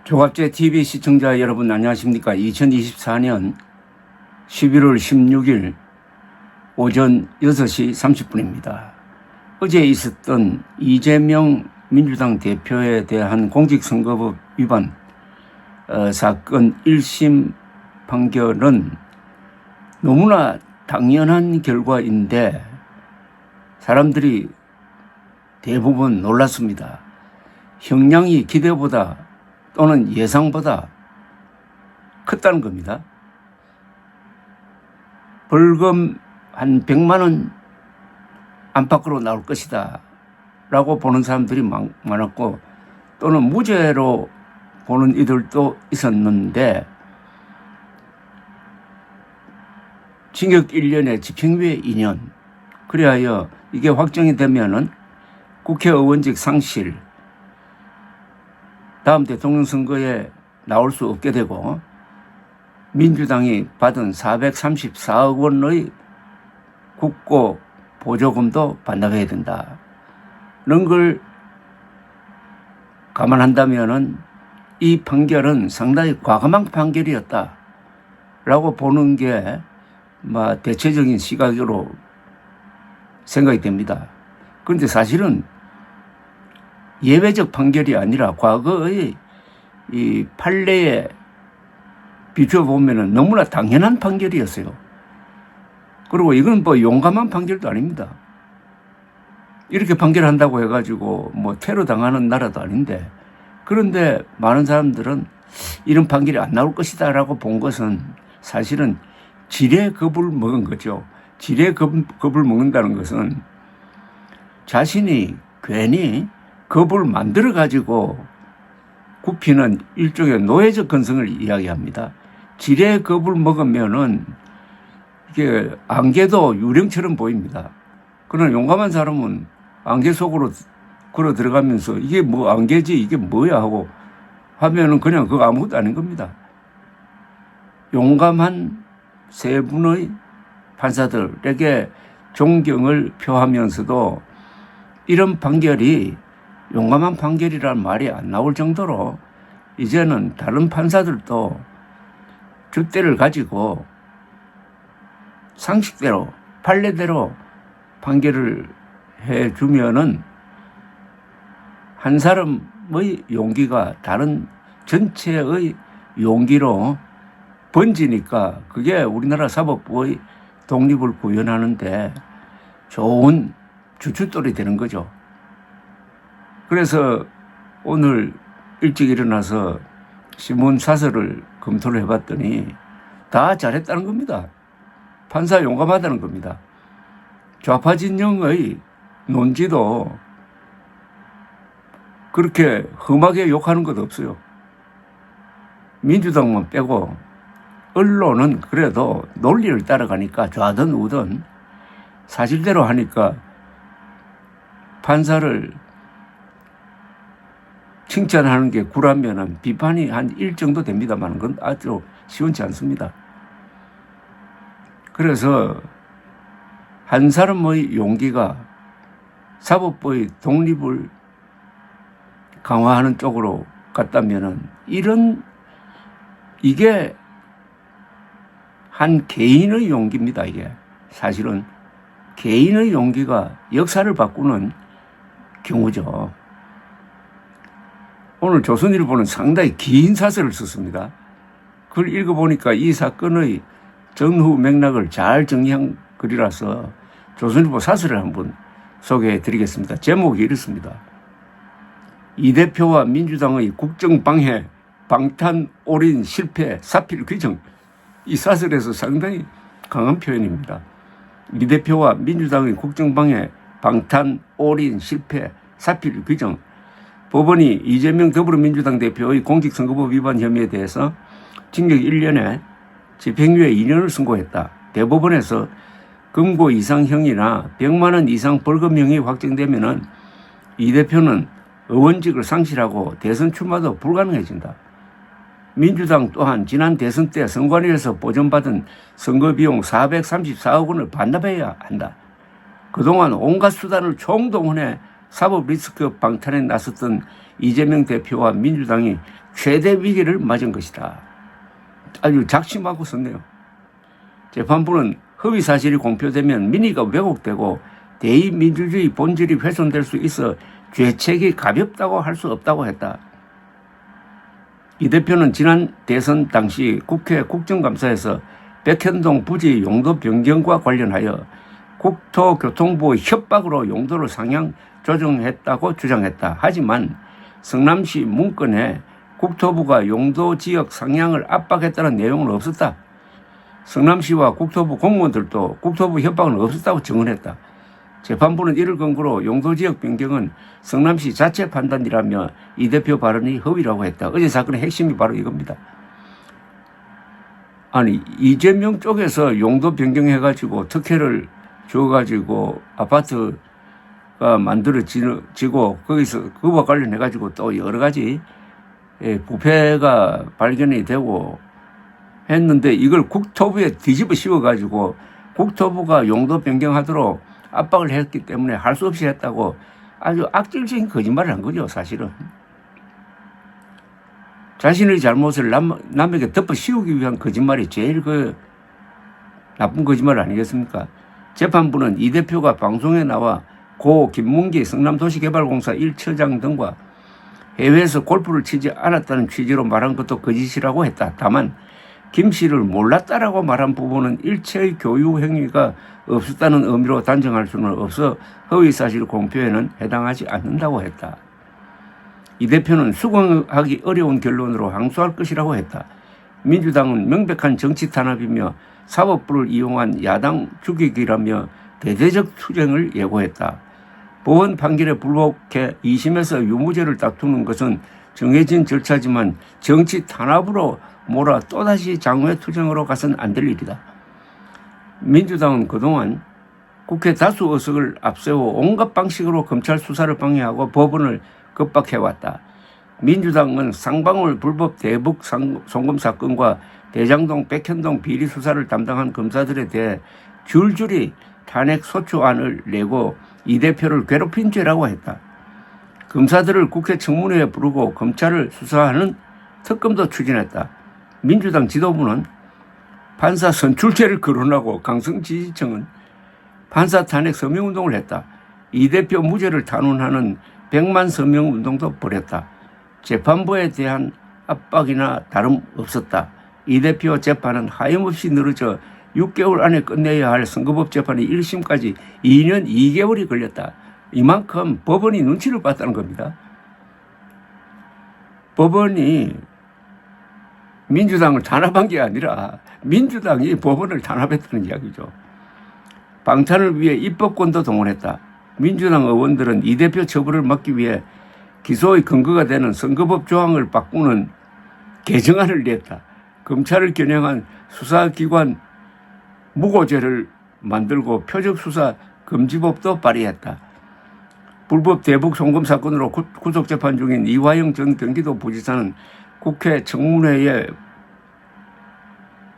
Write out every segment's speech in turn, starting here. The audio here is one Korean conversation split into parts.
조갑제 TV 시청자 여러분 안녕하십니까. 2024년 11월 16일 오전 6시 30분입니다. 어제 있었던 이재명 민주당 대표에 대한 공직선거법 위반 사건 1심 판결은 너무나 당연한 결과인데 사람들이 대부분 놀랐습니다. 형량이 기대보다 또는 예상보다 컸다는 겁니다. 벌금 한 100만 원 안팎으로 나올 것이다 라고 보는 사람들이 많았고, 또는 무죄로 보는 이들도 있었는데 징역 1년에 집행유예 2년, 그리하여 이게 확정이 되면은 국회의원직 상실, 다음 대통령 선거에 나올 수 없게 되고 민주당이 받은 434억 원의 국고 보조금도 반납해야 된다. 이런 걸 감안한다면은 이 판결은 상당히 과감한 판결이었다라고 보는 게 대체적인 시각으로 생각이 됩니다. 그런데 사실은 예외적 판결이 아니라 과거의 이 판례에 비춰보면은 너무나 당연한 판결이었어요. 그리고 이건 용감한 판결도 아닙니다. 이렇게 판결한다고 해가지고 테러 당하는 나라도 아닌데, 그런데 많은 사람들은 이런 판결이 안 나올 것이다 라고 본 것은 사실은 지레 겁을 먹은 거죠. 지레 겁을 먹는다는 것은 자신이 괜히 겁을 만들어 가지고 굽히는 일종의 노예적 근성을 이야기합니다. 지레 겁을 먹으면은 이게 안개도 유령처럼 보입니다. 그러나 용감한 사람은 안개 속으로 걸어 들어가면서 이게 안개지 이게 뭐야 하고 하면은 그냥 그거 아무것도 아닌 겁니다. 용감한 세 분의 판사들에게 존경을 표하면서도 이런 판결이 용감한 판결이라는 말이 안 나올 정도로 이제는 다른 판사들도 줏대를 가지고 상식대로 판례대로 판결을 해주면은 한 사람의 용기가 다른 전체의 용기로 번지니까 그게 우리나라 사법부의 독립을 구현하는데 좋은 주춧돌이 되는 거죠. 그래서 오늘 일찍 일어나서 신문 사설을 검토를 해봤더니 다 잘했다는 겁니다. 판사 용감하다는 겁니다. 좌파 진영의 논지도 그렇게 험하게 욕하는 것 없어요. 민주당만 빼고 언론은 그래도 논리를 따라가니까 좌든 우든 사실대로 하니까 판사를 칭찬하는 게 구라면은 비판이 한 1 정도 됩니다만 그건 아주 시원치 않습니다. 그래서 한 사람의 용기가 사법부의 독립을 강화하는 쪽으로 갔다면은 이게 한 개인의 용기입니다. 이게 사실은 개인의 용기가 역사를 바꾸는 경우죠. 오늘 조선일보는 상당히 긴 사설을 썼습니다. 그걸 읽어보니까 이 사건의 전후 맥락을 잘 정리한 글이라서 조선일보 사설을 한번 소개해 드리겠습니다. 제목이 이렇습니다. 이 대표와 민주당의 국정방해, 방탄 올인 실패, 사필 규정. 이 사설에서 상당히 강한 표현입니다. 이 대표와 민주당의 국정방해, 방탄 올인 실패, 사필 규정. 법원이 이재명 더불어민주당 대표의 공직선거법 위반 혐의에 대해서 징역 1년에 집행유예 2년을 선고했다. 대법원에서 금고 이상형이나 100만 원 이상 벌금형이 확정되면은 이 대표는 의원직을 상실하고 대선 출마도 불가능해진다. 민주당 또한 지난 대선 때 선관위에서 보전받은 선거비용 434억 원을 반납해야 한다. 그동안 온갖 수단을 총동원해 사법 리스크 방탄에 나섰던 이재명 대표와 민주당이 최대 위기를 맞은 것이다. 아주 작심하고 썼네요. 재판부는 허위 사실이 공표되면 민의가 왜곡되고 대의민주주의 본질이 훼손될 수 있어 죄책이 가볍다고 할 수 없다고 했다. 이 대표는 지난 대선 당시 국회 국정감사에서 백현동 부지 용도 변경과 관련하여 국토교통부의 협박으로 용도를 상향 조정했다고 주장했다. 하지만 성남시 문건에 국토부가 용도 지역 상향을 압박했다는 내용은 없었다. 성남시와 국토부 공무원들도 국토부 협박은 없었다고 증언했다. 재판부는 이를 근거로 용도지역 변경은 성남시 자체 판단이라며 이 대표 발언이 허위라고 했다. 어제 사건의 핵심이 바로 이겁니다. 아니, 이재명 쪽에서 용도 변경해가지고 특혜를 줘가지고 아파트가 만들어지고 거기서 그와 관련해가지고 또 여러 가지 부패가 발견이 되고 했는데 이걸 국토부에 뒤집어 씌워가지고 국토부가 용도 변경하도록 압박을 했기 때문에 할 수 없이 했다고 아주 악질적인 거짓말을 한 거죠, 사실은. 자신의 잘못을 남에게 덮어 씌우기 위한 거짓말이 제일 나쁜 거짓말 아니겠습니까? 재판부는 이 대표가 방송에 나와 고 김문기 성남도시개발공사 1처장 등과 해외에서 골프를 치지 않았다는 취지로 말한 것도 거짓이라고 했다. 다만 김 씨를 몰랐다라고 말한 부분은 일체의 교유 행위가 없었다는 의미로 단정할 수는 없어 허위사실 공표에는 해당하지 않는다고 했다. 이 대표는 수긍하기 어려운 결론으로 항소할 것이라고 했다. 민주당은 명백한 정치 탄압이며 사법부를 이용한 야당 죽이기라며 대대적 투쟁을 예고했다. 법원 판결에 불복해 2심에서 유무죄를 다투는 것은 정해진 절차지만 정치 탄압으로 몰아 또다시 장외 투쟁으로 가서는 안 될 일이다. 민주당은 그동안 국회 다수 의석을 앞세워 온갖 방식으로 검찰 수사를 방해하고 법원을 겁박해왔다. 민주당은 쌍방울 불법 대북 송금 사건과 대장동 백현동 비리 수사를 담당한 검사들에 대해 줄줄이 탄핵 소추안을 내고 이 대표를 괴롭힌 죄라고 했다. 검사들을 국회 청문회에 부르고 검찰을 수사하는 특검도 추진했다. 민주당 지도부는 판사 선출제를 거론하고 강성 지지층은 판사 탄핵 서명운동을 했다. 이 대표 무죄를 탄원하는 100만 서명운동도 벌였다. 재판부에 대한 압박이나 다름없었다. 이 대표 재판은 하염없이 늘어져 6개월 안에 끝내야 할 선거법 재판이 1심까지 2년 2개월이 걸렸다. 이만큼 법원이 눈치를 봤다는 겁니다. 법원이 민주당을 탄압한 게 아니라 민주당이 법원을 탄압했다는 이야기죠. 방탄을 위해 입법권도 동원했다. 민주당 의원들은 이 대표 처벌을 막기 위해 기소의 근거가 되는 선거법 조항을 바꾸는 개정안을 냈다. 검찰을 겨냥한 수사기관 무고죄를 만들고 표적수사 금지법도 발의했다. 불법 대북 송금 사건으로 구속재판 중인 이화영 전 경기도 부지사는 국회 청문회에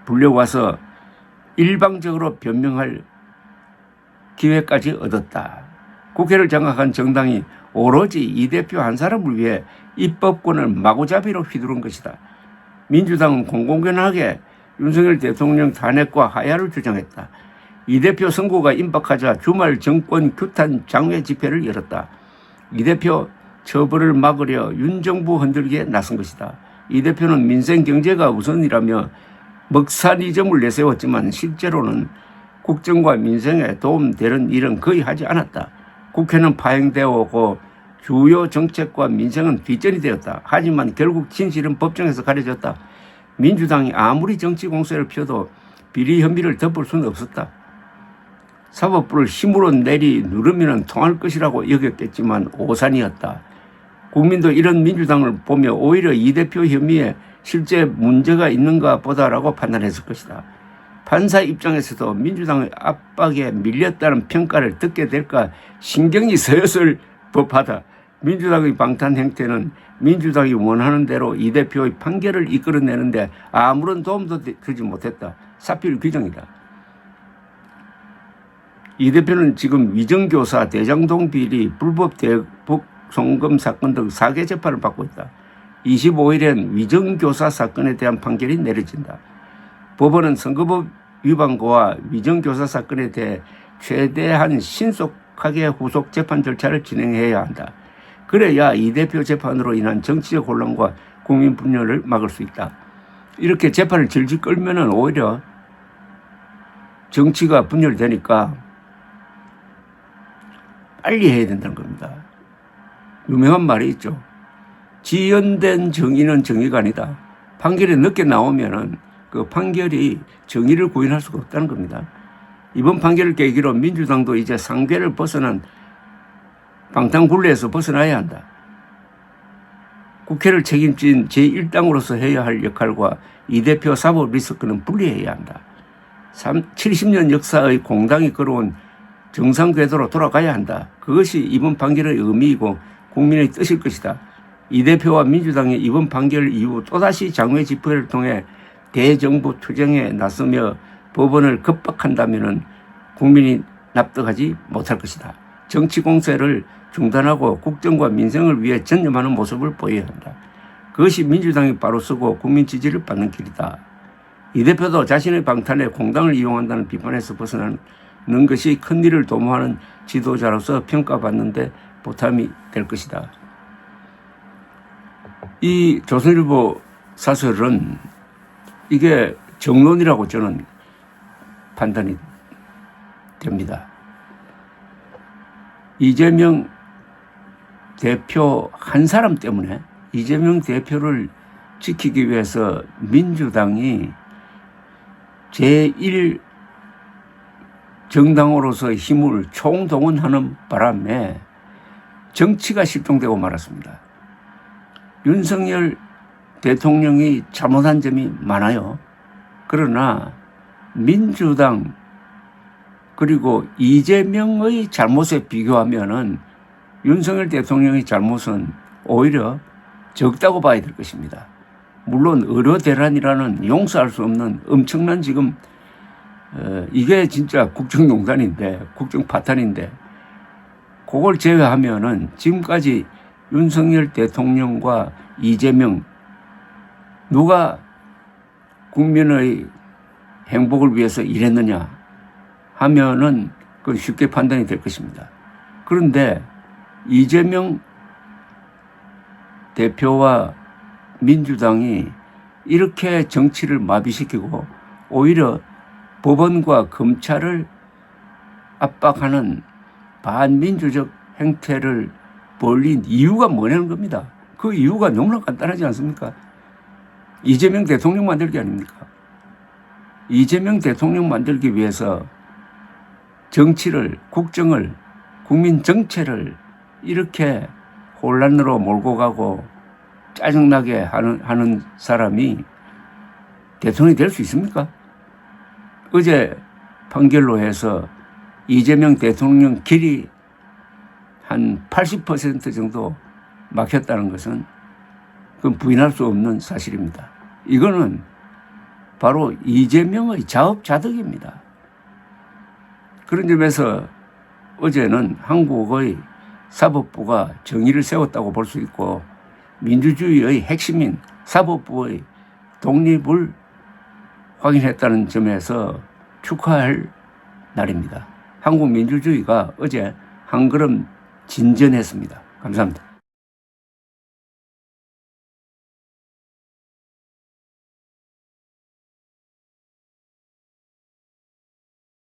불려와서 일방적으로 변명할 기회까지 얻었다. 국회를 장악한 정당이 오로지 이 대표 한 사람을 위해 입법권을 마구잡이로 휘두른 것이다. 민주당은 공공연하게 윤석열 대통령 탄핵과 하야를 주장했다. 이 대표 선고가 임박하자 주말 정권 규탄 장외 집회를 열었다. 이 대표 처벌을 막으려 윤 정부 흔들기에 나선 것이다. 이 대표는 민생 경제가 우선이라며 먹사리즘을 내세웠지만 실제로는 국정과 민생에 도움되는 일은 거의 하지 않았다. 국회는 파행되어 오고 주요 정책과 민생은 뒷전이 되었다. 하지만 결국 진실은 법정에서 가려졌다. 민주당이 아무리 정치 공세를 펴도 비리 혐의를 덮을 수는 없었다. 사법부를 힘으로 누르면 통할 것이라고 여겼겠지만 오산이었다. 국민도 이런 민주당을 보며 오히려 이 대표 혐의에 실제 문제가 있는가 보다라고 판단했을 것이다. 판사 입장에서도 민주당의 압박에 밀렸다는 평가를 듣게 될까 신경이 쓰였을 법하다. 민주당의 방탄 행태는 민주당이 원하는 대로 이 대표의 판결을 이끌어내는데 아무런 도움도 주지 못했다. 사필 규정이다. 이 대표는 지금 위정교사, 대장동 비리, 불법 대북 송금 사건 등 4개 재판을 받고 있다. 25일엔 위정교사 사건에 대한 판결이 내려진다. 법원은 선거법 위반과 위정교사 사건에 대해 최대한 신속하게 후속 재판 절차를 진행해야 한다. 그래야 이 대표 재판으로 인한 정치적 혼란과 국민 분열을 막을 수 있다. 이렇게 재판을 질질 끌면은 오히려 정치가 분열되니까 빨리 해야 된다는 겁니다. 유명한 말이 있죠. 지연된 정의는 정의가 아니다. 판결이 늦게 나오면은 그 판결이 정의를 구현할 수가 없다는 겁니다. 이번 판결을 계기로 민주당도 이제 상계를 벗어난 방탄굴레에서 벗어나야 한다. 국회를 책임진 제1당으로서 해야 할 역할과 이 대표 사법 리스크는 분리해야 한다. 70년 역사의 공당이 걸어온 정상 궤도로 돌아가야 한다. 그것이 이번 판결의 의미이고 국민의 뜻일 것이다. 이 대표와 민주당이 이번 판결 이후 또다시 장외 집회를 통해 대정부 투쟁에 나서며 법원을 급박한다면 국민이 납득하지 못할 것이다. 정치 공세를 중단하고 국정과 민생을 위해 전념하는 모습을 보여야 한다. 그것이 민주당이 바로 서고 국민 지지를 받는 길이다. 이 대표도 자신의 방탄에 공당을 이용한다는 비판에서 벗어나는 것이 큰일을 도모하는 지도자로서 평가받는데 보탬이 될 것이다. 이 조선일보 사설은 이게 정론이라고 저는 판단이 됩니다. 이재명 대표 한 사람 때문에 이재명 대표를 지키기 위해서 민주당이 제1 정당으로서의 힘을 총동원하는 바람에 정치가 실종되고 말았습니다. 윤석열 대통령이 잘못한 점이 많아요. 그러나 민주당 그리고 이재명의 잘못에 비교하면은 윤석열 대통령의 잘못은 오히려 적다고 봐야 될 것입니다. 물론 의료 대란이라는 용서할 수 없는 엄청난 지금 이게 진짜 국정농단인데 국정 파탄인데 그걸 제외하면은 지금까지 윤석열 대통령과 이재명 누가 국민의 행복을 위해서 일했느냐 하면은 그건 쉽게 판단이 될 것입니다. 그런데 이재명 대표와 민주당이 이렇게 정치를 마비시키고 오히려 법원과 검찰을 압박하는 반민주적 행태를 벌인 이유가 뭐냐는 겁니다. 그 이유가 너무나 간단하지 않습니까? 이재명 대통령 만들기 아닙니까? 이재명 대통령 만들기 위해서 정치를, 국정을, 국민 정체를 이렇게 혼란으로 몰고 가고 짜증나게 하는 사람이 대통령이 될 수 있습니까? 어제 판결로 해서 이재명 대통령 길이 한 80% 정도 막혔다는 것은 그건 부인할 수 없는 사실입니다. 이거는 바로 이재명의 자업자득입니다. 그런 점에서 어제는 한국의 사법부가 정의를 세웠다고 볼 수 있고 민주주의의 핵심인 사법부의 독립을 확인했다는 점에서 축하할 날입니다. 한국 민주주의가 어제 한 걸음 진전했습니다. 감사합니다.